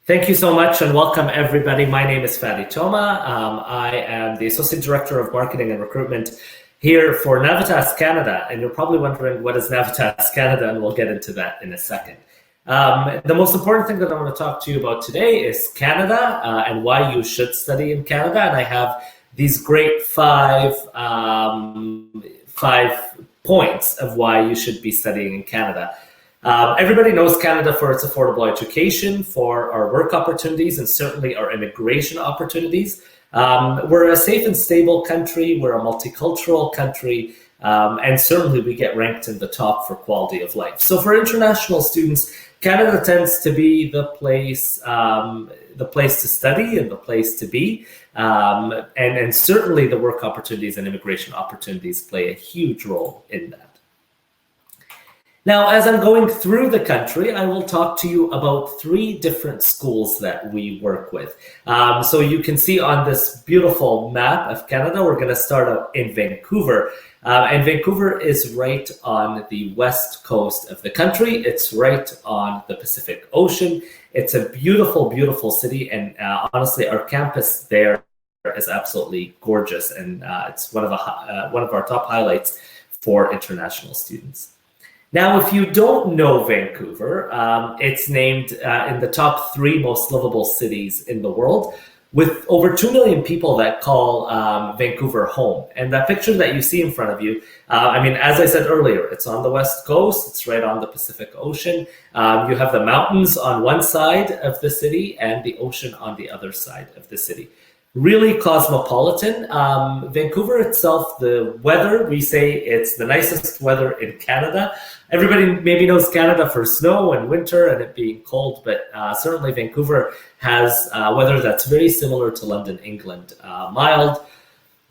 Thank you so much and welcome everybody. My name is Fadi Toma. I am the Associate Director of Marketing and Recruitment here for Navitas Canada. And you're probably wondering, what is Navitas Canada? And we'll get into that in a second. The most important thing that I want to talk to you about today is Canada and why you should study in Canada. And I have these great five points of why you should be studying in Canada. Everybody knows Canada for its affordable education, for our work opportunities, and certainly our immigration opportunities. We're a safe and stable country. We're a multicultural country. And certainly we get ranked in the top for quality of life. So for international students, Canada tends to be the place to study and the place to be. And certainly the work opportunities and immigration opportunities play a huge role in that. Now, as I'm going through the country, I will talk to you about 3 different schools that we work with. So you can see on this beautiful map of Canada, we're going to start out in Vancouver. And Vancouver is right on the west coast of the country. It's right on the Pacific Ocean. It's a beautiful, beautiful city. And honestly, our campus there is absolutely gorgeous. And it's one of our top highlights for international students. Now, if you don't know Vancouver, it's named in the top 3 most livable cities in the world, with over 2 million people that call Vancouver home. And that picture that you see in front of you, as I said earlier, it's on the west coast, it's right on the Pacific Ocean. You have the mountains on one side of the city and the ocean on the other side of the city. Really cosmopolitan. Vancouver itself, the weather, we say it's the nicest weather in Canada. Everybody maybe knows Canada for snow and winter and it being cold, but certainly Vancouver has weather that's very similar to London, England. Mild,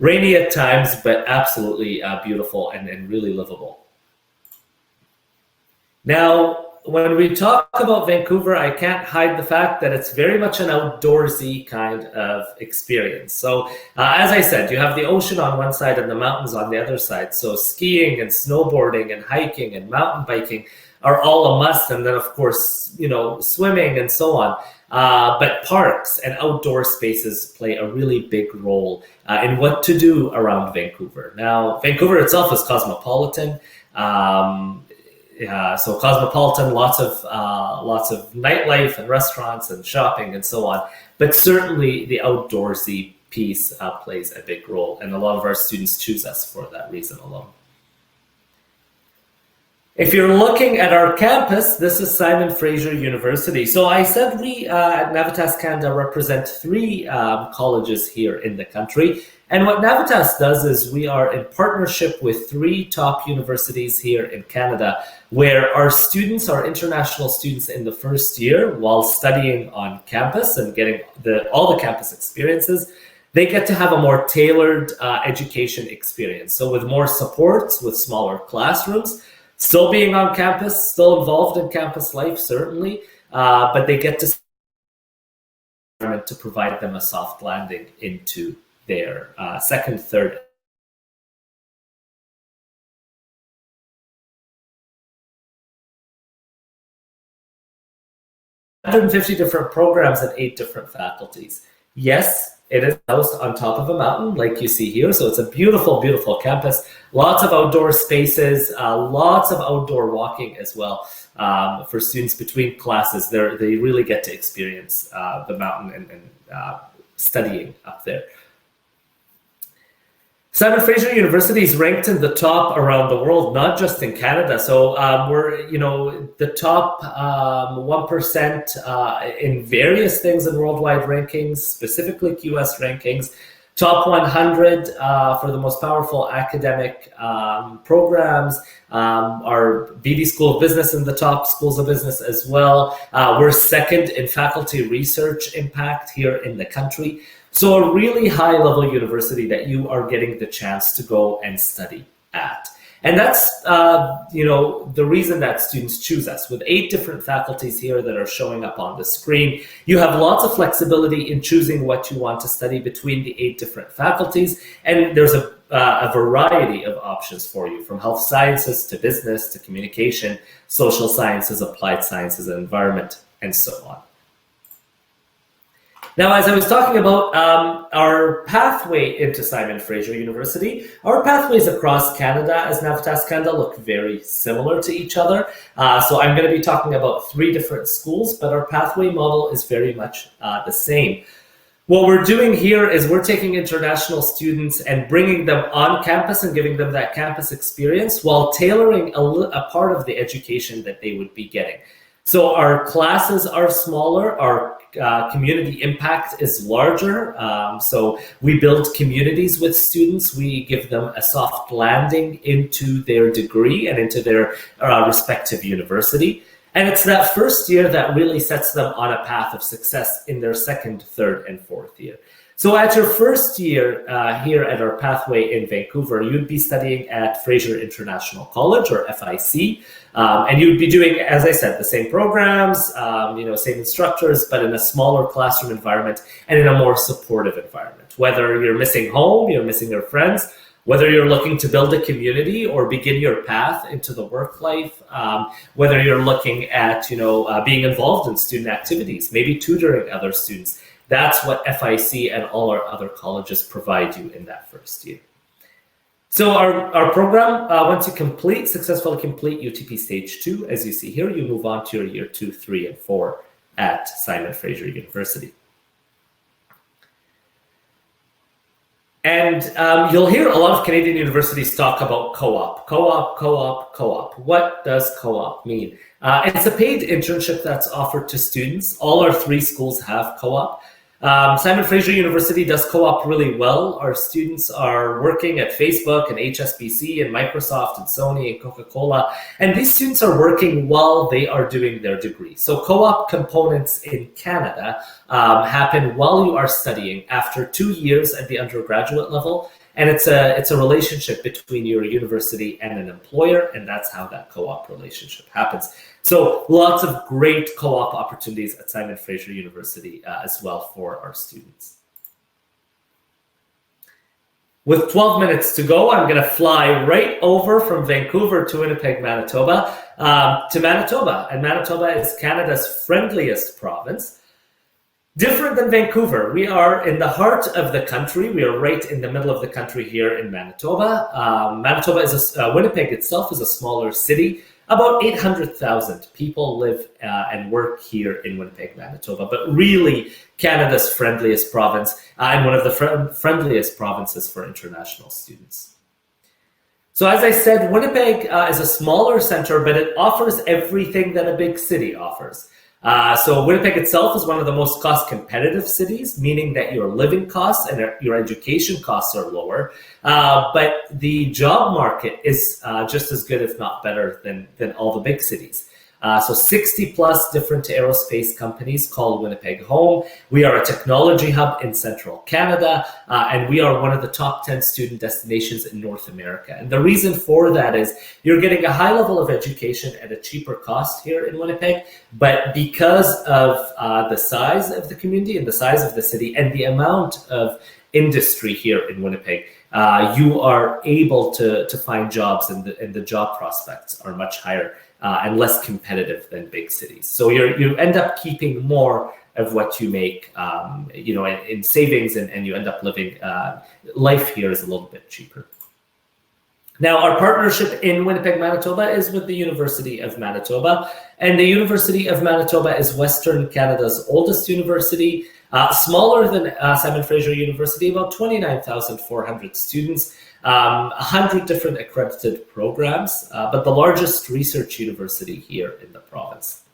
rainy at times, but absolutely beautiful and really livable. Now, when we talk about Vancouver, I can't hide the fact that it's very much an outdoorsy kind of experience. So as I said, you have the ocean on one side and the mountains on the other side. So skiing and snowboarding and hiking and mountain biking are all a must. And then, of course, swimming and so on. But parks and outdoor spaces play a really big role in what to do around Vancouver. Now, Vancouver itself is cosmopolitan. So cosmopolitan, lots of nightlife and restaurants and shopping and so on. But certainly the outdoorsy piece plays a big role, and a lot of our students choose us for that reason alone. If you're looking at our campus, this is Fraser University. So I said we at Navitas Canada represent 3 colleges here in the country. And what Navitas does is we are in partnership with 3 top universities here in Canada, where our students, our international students in the first year, while studying on campus and getting all the campus experiences, they get to have a more tailored education experience. So with more supports, with smaller classrooms, still being on campus, still involved in campus life, certainly, but they get to provide them a soft landing into their second, third. 150 different programs and 8 different faculties. Yes, it is housed on top of a mountain, like you see here. So it's a beautiful, beautiful campus. Lots of outdoor spaces, lots of outdoor walking as well for students between classes. They really get to experience the mountain and studying up there. Fraser University is ranked in the top around the world, not just in Canada. So we're, the top 1% in various things in worldwide rankings, specifically QS rankings. Top 100 for the most powerful academic programs. Our BD School of Business in the top schools of business as well. We're second in faculty research impact here in the country. So a really high-level university that you are getting the chance to go and study at. And that's, the reason that students choose us. With 8 different faculties here that are showing up on the screen, you have lots of flexibility in choosing what you want to study between the 8 different faculties. And there's a variety of options for you, from health sciences to business to communication, social sciences, applied sciences, and environment, and so on. Now, as I was talking about our pathway into Simon Fraser University, our pathways across Canada as Navitas Canada look very similar to each other. So I'm going to be talking about 3 different schools, but our pathway model is very much the same. What we're doing here is we're taking international students and bringing them on campus and giving them that campus experience while tailoring a part of the education that they would be getting. So our classes are smaller, our community impact is larger. So we build communities with students. We give them a soft landing into their degree and into their respective university. And it's that first year that really sets them on a path of success in their second, third, and fourth year. So at your first year here at our pathway in Vancouver, you'd be studying at Fraser International College, or FIC, and you'd be doing, as I said, the same programs, same instructors, but in a smaller classroom environment and in a more supportive environment. Whether you're missing home, you're missing your friends, whether you're looking to build a community or begin your path into the work life, whether you're looking at being involved in student activities, maybe tutoring other students. That's what FIC and all our other colleges provide you in that first year. So our program, once you successfully complete UTP Stage 2, as you see here, you move on to your year 2, 3, and 4 at Simon Fraser University. And you'll hear a lot of Canadian universities talk about co-op. What does co-op mean? It's a paid internship that's offered to students. All our 3 schools have co-op. Simon Fraser University does co-op really well. Our students are working at Facebook and HSBC and Microsoft and Sony and Coca-Cola. And these students are working while they are doing their degree. So co-op components in Canada happen while you are studying after 2 years at the undergraduate level. And it's a relationship between your university and an employer, and that's how that co-op relationship happens. So lots of great co-op opportunities at Simon Fraser University as well for our students. With 12 minutes to go, I'm going to fly right over from Vancouver to Winnipeg, Manitoba, to Manitoba. And Manitoba is Canada's friendliest province. Different than Vancouver, we are in the heart of the country. We are right in the middle of the country here in Manitoba. Winnipeg itself is a smaller city. About 800,000 people live and work here in Winnipeg, Manitoba, but really Canada's friendliest province and one of the friendliest provinces for international students. So as I said, Winnipeg is a smaller center, but it offers everything that a big city offers. So Winnipeg itself is one of the most cost competitive cities, meaning that your living costs and your education costs are lower. But the job market is just as good, if not better, than all the big cities. So 60 plus different aerospace companies call Winnipeg home. We are a technology hub in central Canada, and we are one of the top 10 student destinations in North America. And the reason for that is you're getting a high level of education at a cheaper cost here in Winnipeg, but because of the size of the community and the size of the city and the amount of industry here in Winnipeg, you are able to find jobs, and the job prospects are much higher and less competitive than big cities. So you end up keeping more of what you make, in savings, and you end up living, life here is a little bit cheaper. Now, our partnership in Winnipeg, Manitoba is with the University of Manitoba, and the University of Manitoba is Western Canada's oldest university, smaller than Simon Fraser University, about 29,400 students, 100 different accredited programs, but the largest research university here in the province.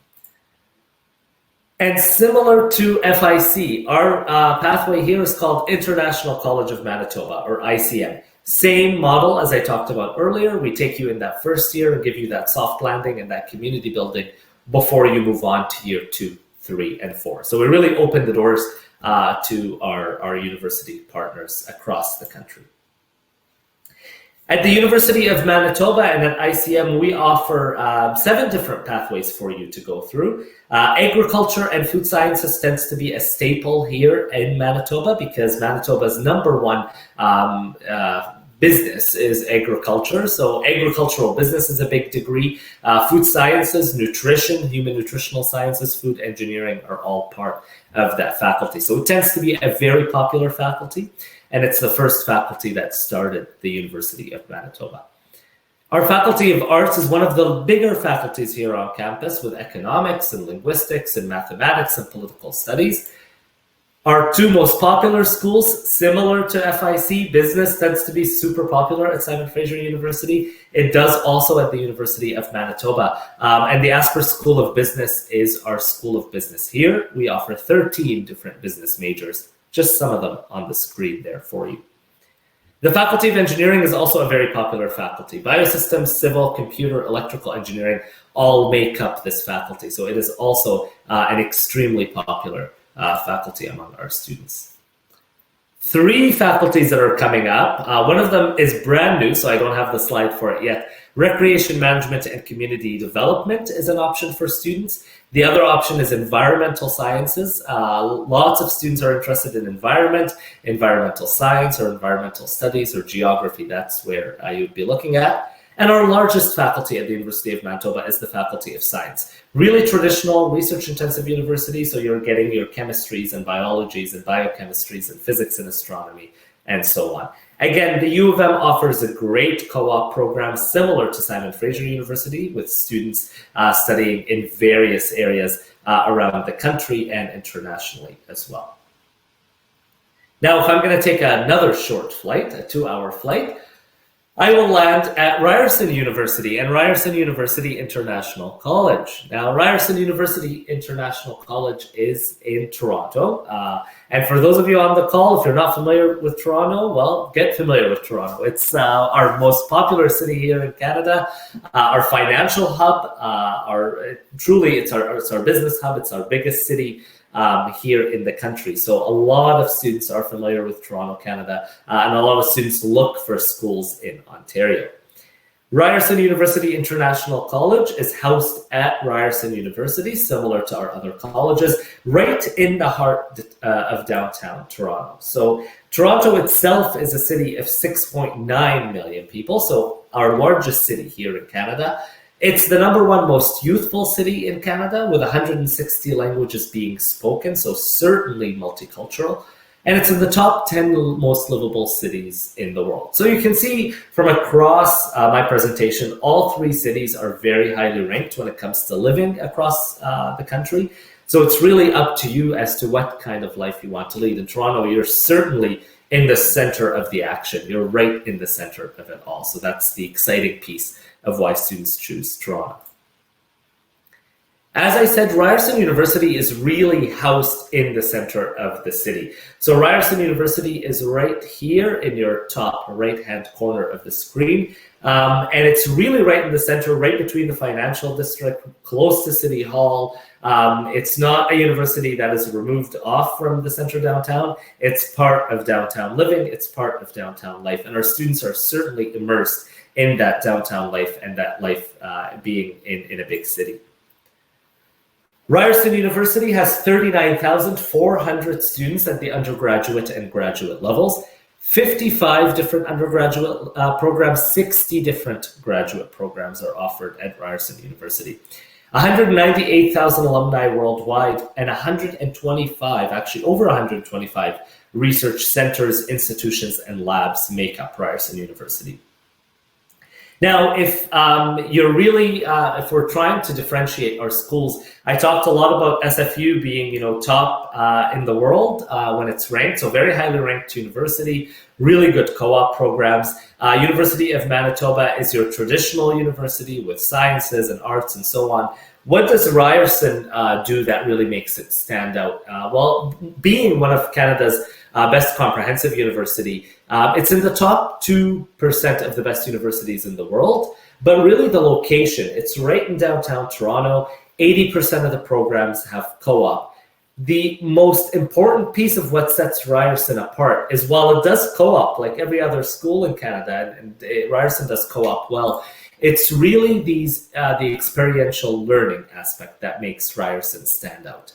And similar to FIC, our pathway here is called International College of Manitoba, or ICM. Same model as I talked about earlier. We take you in that first year and give you that soft landing and that community building before you move on to year 2, 3, and 4. So we really open the doors to our university partners across the country. At the University of Manitoba and at ICM, we offer 7 different pathways for you to go through. Agriculture and food sciences tends to be a staple here in Manitoba because Manitoba's #1 business is agriculture. So agricultural business is a big degree. Food sciences, nutrition, human nutritional sciences, food engineering are all part of that faculty. So it tends to be a very popular faculty, and it's the first faculty that started the University of Manitoba. Our Faculty of Arts is one of the bigger faculties here on campus, with economics and linguistics and mathematics and political studies. Our two most popular schools, similar to FIC, business tends to be super popular at Simon Fraser University. It does also at the University of Manitoba. And the Asper School of Business is our School of Business here. We offer 13 different business majors, just some of them on the screen there for you. The Faculty of Engineering is also a very popular faculty. Biosystems, civil, computer, electrical engineering all make up this faculty. So it is also an extremely popular faculty among our students. 3 faculties that are coming up. One of them is brand new, so I don't have the slide for it yet. Recreation management and community development is an option for students. The other option is environmental sciences. Lots of students are interested in environment, environmental science, or environmental studies, or geography. That's where you'd be looking at. And our largest faculty at the University of Manitoba is the Faculty of Science. Really traditional, research-intensive university, so you're getting your chemistries and biologies and biochemistries and physics and astronomy and so on. Again, the U of M offers a great co-op program similar to Simon Fraser University, with students studying in various areas around the country and internationally as well. Now, if I'm going to take another short flight, a 2-hour flight, I will land at Ryerson University and Ryerson University International College. Now, Ryerson University International College is in Toronto. And for those of you on the call, if you're not familiar with Toronto, well, get familiar with Toronto. It's our most popular city here in Canada, our financial hub. It's our business hub. It's our biggest city here in the country. So a lot of students are familiar with Toronto, Canada, and a lot of students look for schools in Ontario. Ryerson University International College is housed at Ryerson University, similar to our other colleges, right in the heart of downtown Toronto. So Toronto itself is a city of 6.9 million people, so our largest city here in Canada. It's the #1 most youthful city in Canada, with 160 languages being spoken, so certainly multicultural. And it's in the top 10 most livable cities in the world. So you can see from across my presentation, all 3 cities are very highly ranked when it comes to living across the country. So it's really up to you as to what kind of life you want to lead. In Toronto, you're certainly in the center of the action. You're right in the center of it all. So that's the exciting piece of why students choose Toronto. As I said, Ryerson University is really housed in the center of the city. So Ryerson University is right here in your top right-hand corner of the screen. And it's really right in the center, right between the financial district, close to City Hall. It's not a university that is removed off from the center downtown. It's part of downtown living. It's part of downtown life. And our students are certainly immersed in that downtown life and that life being in a big city. Ryerson University has 39,400 students at the undergraduate and graduate levels, 55 different undergraduate programs, 60 different graduate programs are offered at Ryerson University. 198,000 alumni worldwide, and 125, actually over 125 research centers, institutions, and labs make up Ryerson University. Now, if if we're trying to differentiate our schools, I talked a lot about SFU being, top in the world when it's ranked, so very highly ranked university, really good co-op programs. University of Manitoba is your traditional university with sciences and arts and so on. What does Ryerson do that really makes it stand out? Well, being one of Canada's best comprehensive university, it's in the top 2% of the best universities in the world, but really the location, it's right in downtown Toronto. 80% of the programs have co-op. The most important piece of what sets Ryerson apart is, while it does co-op like every other school in Canada, and Ryerson does co-op well, it's really the experiential learning aspect that makes Ryerson stand out.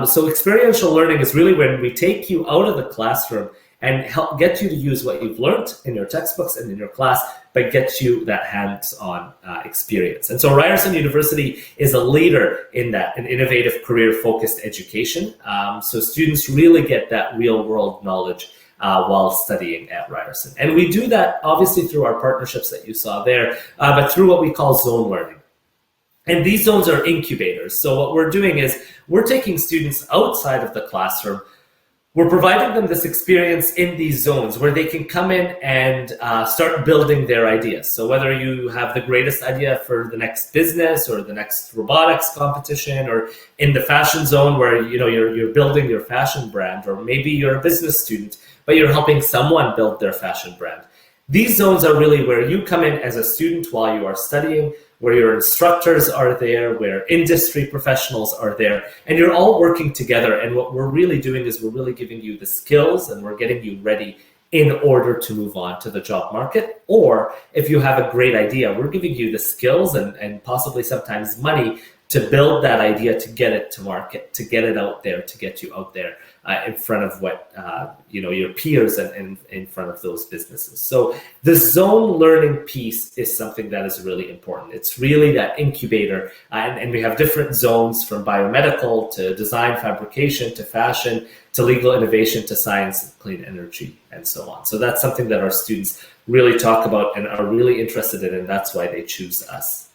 So experiential learning is really when we take you out of the classroom and help get you to use what you've learned in your textbooks and in your class, but get you that hands-on experience. And so Ryerson University is a leader in that, an innovative career-focused education. So students really get that real-world knowledge while studying at Ryerson. And we do that obviously through our partnerships that you saw there, but through what we call zone learning. And these zones are incubators. So what we're doing is we're taking students outside of the classroom. We're providing them this experience in these zones where they can come in and start building their ideas. So whether you have the greatest idea for the next business or the next robotics competition, or in the fashion zone where you're building your fashion brand, or maybe you're a business student, but you're helping someone build their fashion brand. These zones are really where you come in as a student while you are studying, where your instructors are there, where industry professionals are there, and you're all working together. And what we're really doing is we're really giving you the skills and we're getting you ready in order to move on to the job market. Or if you have a great idea, we're giving you the skills and possibly sometimes money to build that idea, to get it to market, to get it out there, to get you out there in front of what your peers and in front of those businesses. So the zone learning piece is something that is really important. It's really that incubator, and we have different zones from biomedical to design fabrication to fashion to legal innovation to science, clean energy, and so on. So that's something that our students really talk about and are really interested in, and that's why they choose us.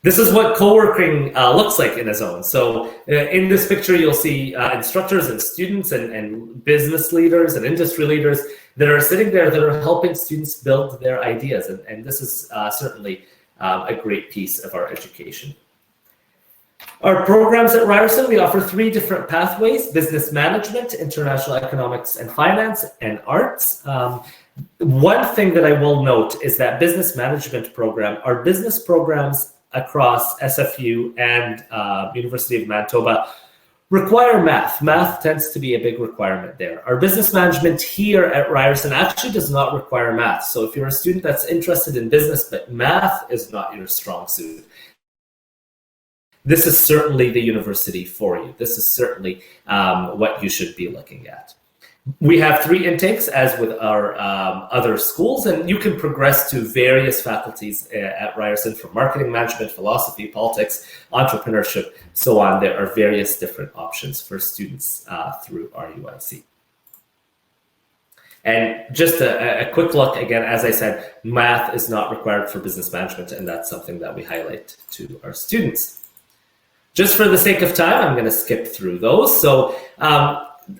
This is what co-working looks like in a zone. So in this picture, you'll see instructors and students and business leaders and industry leaders that are sitting there that are helping students build their ideas. And this is certainly a great piece of our education. Our programs at Ryerson, we offer 3 different pathways: business management, international economics and finance, and arts. One thing that I will note is that business management program, our business programs across SFU and University of Manitoba require math. Math tends to be a big requirement there. Our business management here at Ryerson actually does not require math. So if you're a student that's interested in business, but math is not your strong suit, this is certainly the university for you. This is certainly what you should be looking at. We have 3 intakes, as with our other schools, and you can progress to various faculties at Ryerson, from marketing management, philosophy, politics, entrepreneurship, so on. There are various different options for students through RUIC. And just a quick look, again, as I said, math is not required for business management, and that's something that we highlight to our students. Just for the sake of time, I'm going to skip through those. So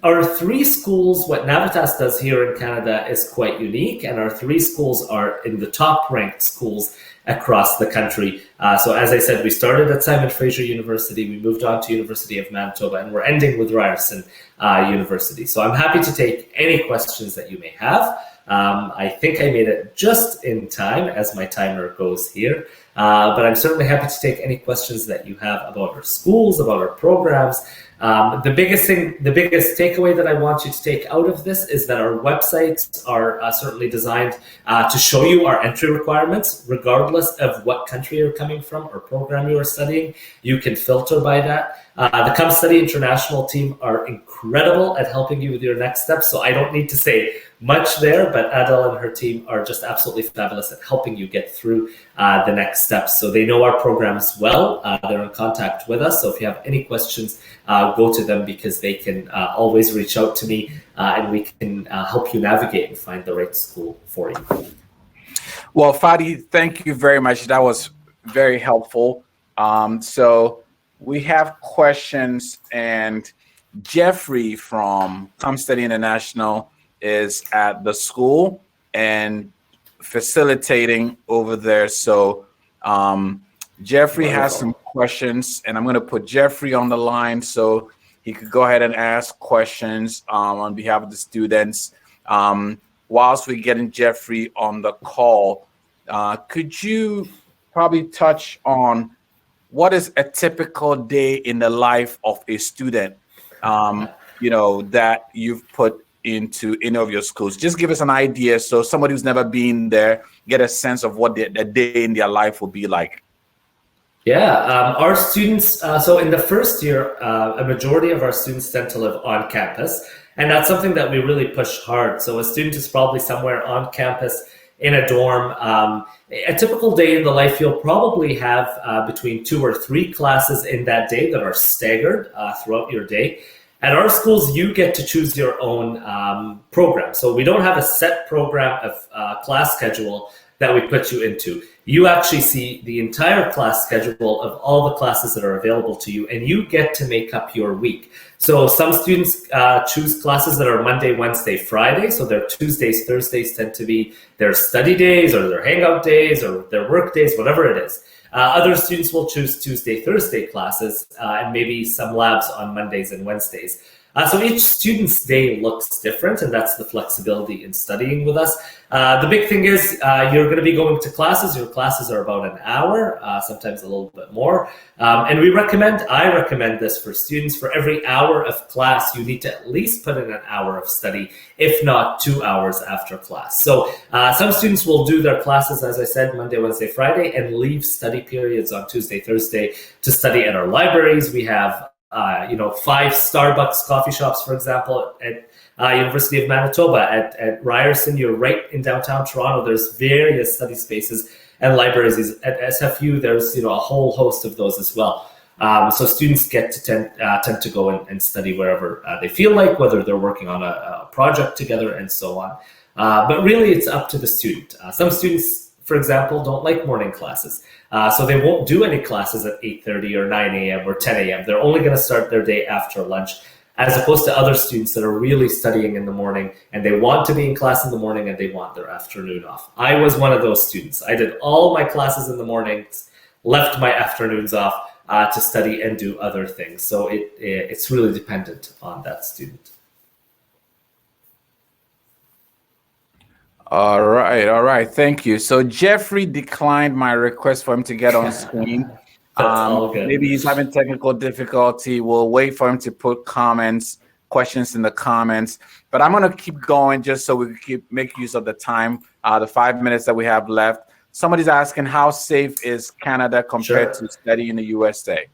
our 3 schools, what Navitas does here in Canada is quite unique, and our 3 schools are in the top ranked schools across the country. So as I said, we started at Fraser University, we moved on to University of Manitoba, and we're ending with Ryerson University. So I'm happy to take any questions that you may have. I think I made it just in time as my timer goes here, but I'm certainly happy to take any questions that you have about our schools, about our programs. The biggest takeaway that I want you to take out of this is that our websites are certainly designed to show you our entry requirements, regardless of what country you're coming from or program you are studying. You can filter by that. The Come Study International team are incredible at helping you with your next steps, so I don't need to say much there, but Adele and her team are just absolutely fabulous at helping you get through the next steps. So they know our programs well. They're in contact with us. So if you have any questions, go to them, because they can always reach out to me and we can help you navigate and find the right school for you. Well, Fadi, thank you very much. That was very helpful. So we have questions, and Jeffrey from Come Study International is at the school and facilitating over there. So Jeffrey has some questions, and I'm going to put Jeffrey on the line so he could go ahead and ask questions on behalf of the students. Whilst we're getting Jeffrey on the call, could you probably touch on what is a typical day in the life of a student, that you've put into any of your schools? Just give us an idea, so somebody who's never been there get a sense of what the day in their life will be like. Yeah, our students, so in the first year, a majority of our students tend to live on campus. And that's something that we really push hard. So a student is probably somewhere on campus in a dorm. A typical day in the life, you'll probably have between 2 or 3 classes in that day that are staggered throughout your day. At our schools, you get to choose your own program. So we don't have a set program of class schedule that we put you into. You actually see the entire class schedule of all the classes that are available to you, and you get to make up your week. So some students choose classes that are Monday, Wednesday, Friday. So their Tuesdays, Thursdays tend to be their study days or their hangout days or their work days, whatever it is. Other students will choose Tuesday, Thursday classes and maybe some labs on Mondays and Wednesdays. So each student's day looks different, and that's the flexibility in studying with us. The big thing is you're going to be going to classes. Your classes are about an hour, sometimes a little bit more. And I recommend this for students. For every hour of class, you need to at least put in an hour of study, if not 2 hours after class. So some students will do their classes, as I said, Monday, Wednesday, Friday, and leave study periods on Tuesday, Thursday to study at our libraries. We have 5 Starbucks coffee shops, for example, at University of Manitoba. At Ryerson, you're right in downtown Toronto. There's various study spaces and libraries. At SFU, there's a whole host of those as well. So students get to tend to go and study wherever they feel like, whether they're working on a project together and so on. But really, it's up to the student. Some students, for example, don't like morning classes. So they won't do any classes at 8:30 or 9 a.m. or 10 a.m. They're only going to start their day after lunch, as opposed to other students that are really studying in the morning and they want to be in class in the morning and they want their afternoon off. I was one of those students. I did all my classes in the mornings, left my afternoons off to study and do other things. So it's really dependent on that student. All right. Thank you. So Jeffrey declined my request for him to get on screen. That's all good. Maybe he's having technical difficulty. We'll wait for him to put questions in the comments. But I'm going to keep going just so we can make use of the time, the 5 minutes that we have left. Somebody's asking, how safe is Canada compared to study in the USA?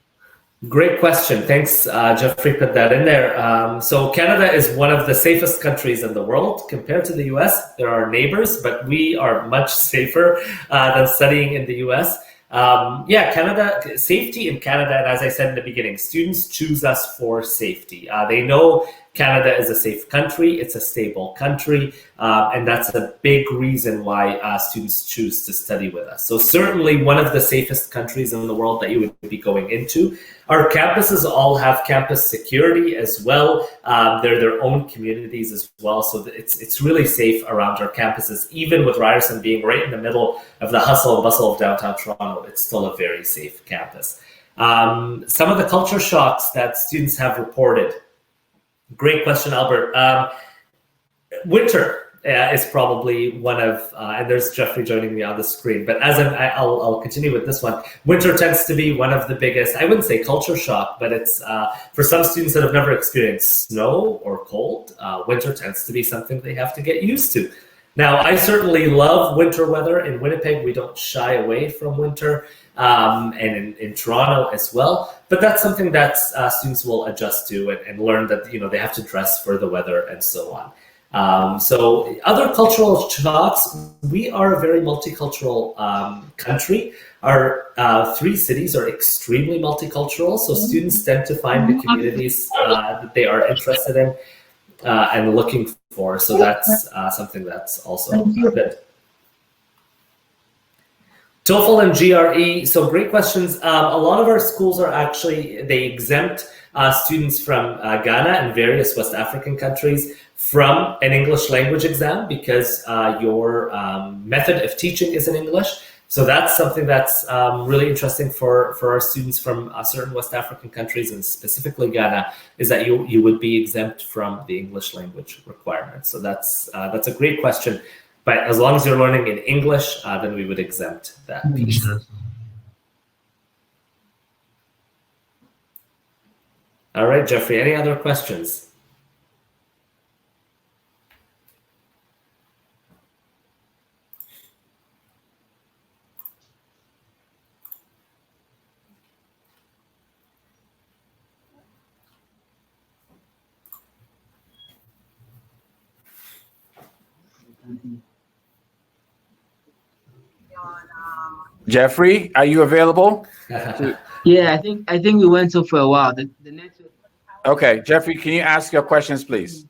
Great question. Thanks, Jeffrey, put that in there. So Canada is one of the safest countries in the world compared to the US. They're our neighbors, but we are much safer than studying in the US. Canada, safety in Canada, and as I said in the beginning, students choose us for safety. They know Canada is a safe country, it's a stable country, and that's a big reason why students choose to study with us. So certainly one of the safest countries in the world that you would be going into. Our campuses all have campus security as well. They're their own communities as well, so it's really safe around our campuses. Even with Ryerson being right in the middle of the hustle and bustle of downtown Toronto, it's still a very safe campus. Some of the culture shocks that students have reported. Great question, Albert. Winter is probably one of, and there's Jeffrey joining me on the screen, but I'll continue with this one. Winter tends to be one of the biggest, I wouldn't say culture shock, but it's for some students that have never experienced snow or cold, winter tends to be something they have to get used to. Now, I certainly love winter weather. In Winnipeg, we don't shy away from winter, and in Toronto as well. But that's something that students will adjust to and learn that they have to dress for the weather and so on. So other cultural shocks, we are a very multicultural country. Our 3 cities are extremely multicultural, so students tend to find the communities that they are interested in and looking for. So that's something that's also good. TOEFL and GRE, so great questions. A lot of our schools are actually, they exempt students from Ghana and various West African countries from an English language exam because your method of teaching is in English. So that's something that's really interesting for our students from certain West African countries, and specifically Ghana, is that you would be exempt from the English language requirements. So that's a great question. But as long as you're learning in English, then we would exempt that piece. All right, Jeffrey, any other questions? Jeffrey, are you available? Yeah, I think we went off for a while. The network. Okay, Jeffrey, can you ask your questions, please?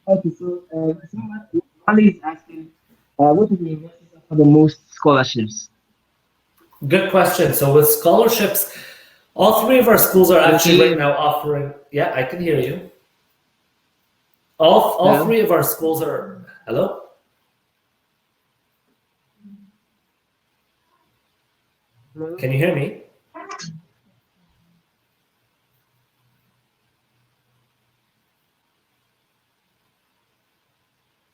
Okay, so Wally is asking, what is the university for the most scholarships? Good question. So with scholarships, all three of our schools are actually right now offering. Yeah, I can hear you. All three of our schools are. Hello? Can you hear me?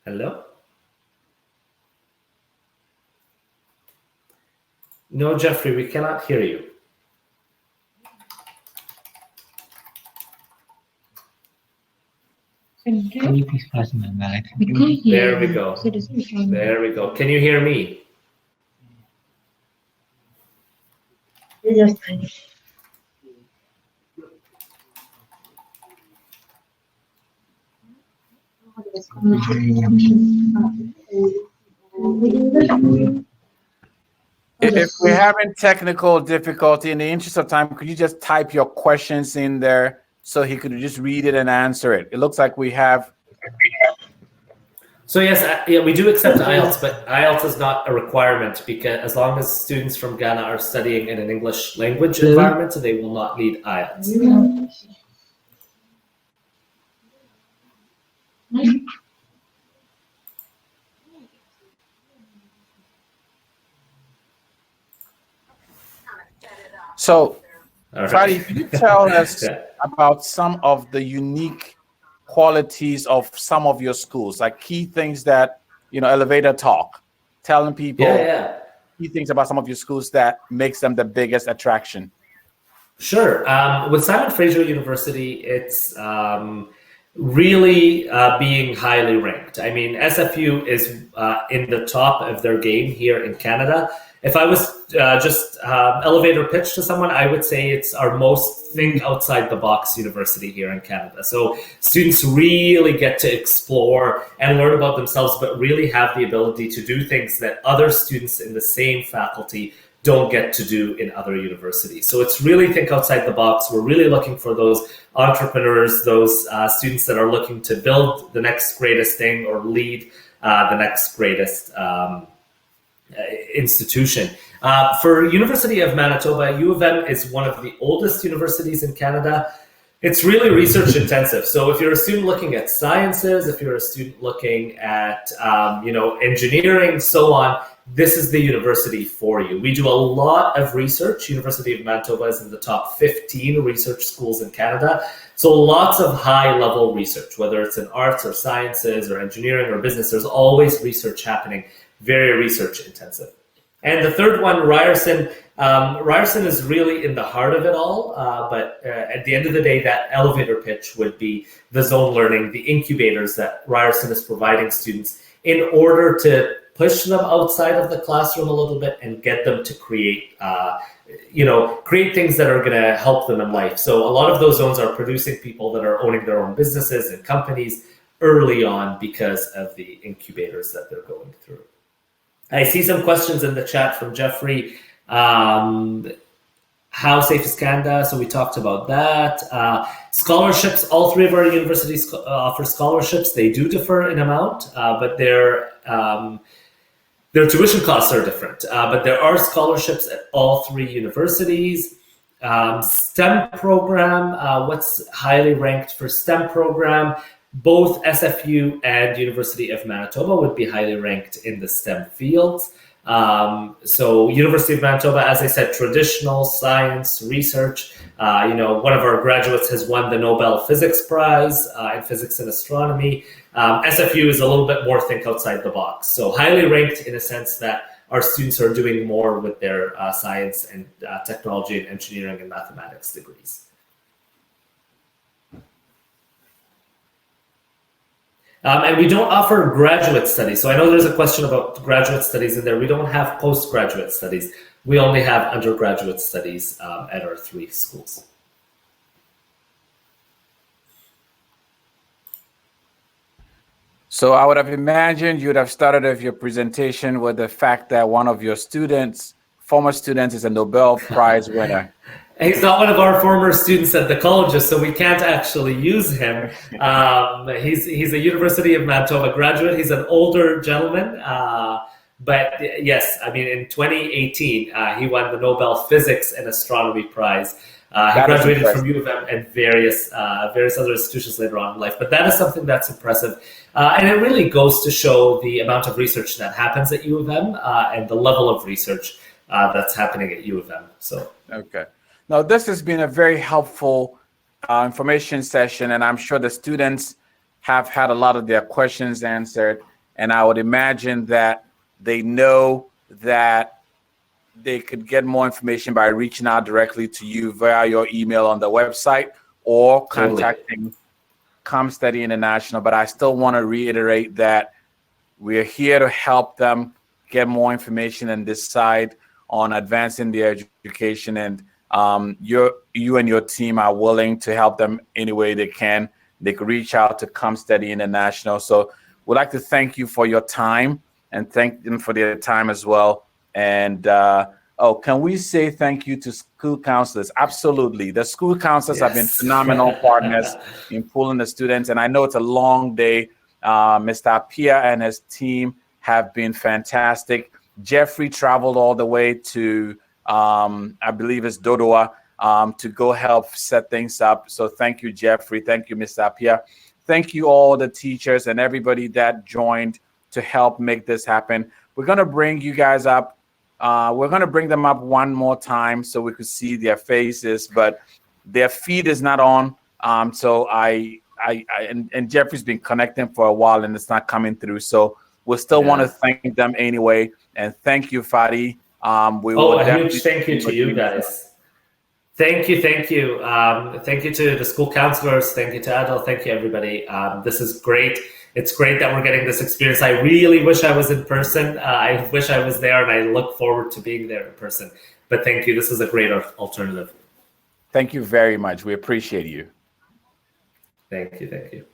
Hello? No, Jeffrey, we cannot hear you. Can you please pass me my mic? There we go. There we go. Can you hear me? If we're having technical difficulty, in the interest of time, could you just type your questions in there so he could just read it and answer it? It looks like we have. So yes, yeah, we do accept IELTS, but IELTS is not a requirement because as long as students from Ghana are studying in an English language environment, they will not need IELTS. So, All Fadi, right. could you tell us about some of the unique qualities of some of your schools, like key things that, elevator talk, telling people key things about some of your schools that makes them the biggest attraction? Sure. With Fraser University, it's really being highly ranked. I mean, SFU is in the top of their game here in Canada. If I was just elevator pitch to someone, I would say it's our most think outside the box university here in Canada. So students really get to explore and learn about themselves, but really have the ability to do things that other students in the same faculty don't get to do in other universities. So it's really think outside the box. We're really looking for those entrepreneurs, those students that are looking to build the next greatest thing or lead the next greatest institution. For University of Manitoba, U of M is one of the oldest universities in Canada. It's really research intensive. So if you're a student looking at sciences, if you're a student looking at engineering, so on, this is the university for you. We do a lot of research. University of Manitoba is in the top 15 research schools in Canada. So lots of high-level research, whether it's in arts or sciences or engineering or business, there's always research happening, very research intensive. And the third one, Ryerson. Ryerson is really in the heart of it all, but at the end of the day, that elevator pitch would be the zone learning, the incubators that Ryerson is providing students in order to push them outside of the classroom a little bit and get them to create, create things that are going to help them in life. So a lot of those zones are producing people that are owning their own businesses and companies early on because of the incubators that they're going through. I see some questions in the chat from Jeffrey. How safe is Canada? So we talked about that. Scholarships, all three of our universities offer scholarships. They do differ in amount, but their tuition costs are different. But there are scholarships at all three universities. STEM program, what's highly ranked for STEM program? Both SFU and University of Manitoba would be highly ranked in the STEM fields. So University of Manitoba, as I said, traditional science research. One of our graduates has won the Nobel Physics Prize in physics and astronomy. SFU is a little bit more think outside the box. So highly ranked in a sense that our students are doing more with their science and technology and engineering and mathematics degrees. And we don't offer graduate studies. So I know there's a question about graduate studies in there. We don't have postgraduate studies. We only have undergraduate studies at our three schools. So I would have imagined you'd have started off your presentation with the fact that one of your students former student is a Nobel Prize winner. He's not one of our former students at the colleges, so we can't actually use him. He's a University of Manitoba graduate. He's an older gentleman, but yes, I mean, in 2018, he won the Nobel Physics and Astronomy Prize. He graduated from U of M and various other institutions later on in life. But that is something that's impressive. And it really goes to show the amount of research that happens at U of M and the level of research that's happening at U of M. So, okay. Now, this has been a very helpful information session, and I'm sure the students have had a lot of their questions answered. And I would imagine that they know that they could get more information by reaching out directly to you via your email on the website or contacting ComStudy International. But I still want to reiterate that we're here to help them get more information and decide on advancing their education. And you and your team are willing to help them any way they can. They could reach out to ComStudy International. So we'd like to thank you for your time and thank them for their time as well. And can we say thank you to school counselors? Absolutely. The school counselors have been phenomenal partners in pulling the students. And I know it's a long day. Mr. Apia and his team have been fantastic. Jeffrey traveled all the way to, I believe it's Dodowa, to go help set things up. So thank you, Jeffrey. Thank you, Mr. Apia. Thank you, all the teachers and everybody that joined to help make this happen. We're going to bring you guys up. We're going to bring them up one more time so we could see their faces, but their feed is not on. So and Jeffrey's been connecting for a while and it's not coming through. So we still want to thank them anyway. And thank you, Fadi. A huge thank you to you guys. Thank you. Thank you to the school counselors. Thank you to Adil. Thank you, everybody. This is great. It's great that we're getting this experience. I really wish I was in person. I wish I was there, and I look forward to being there in person. But thank you. This is a great alternative. Thank you very much. We appreciate you. Thank you.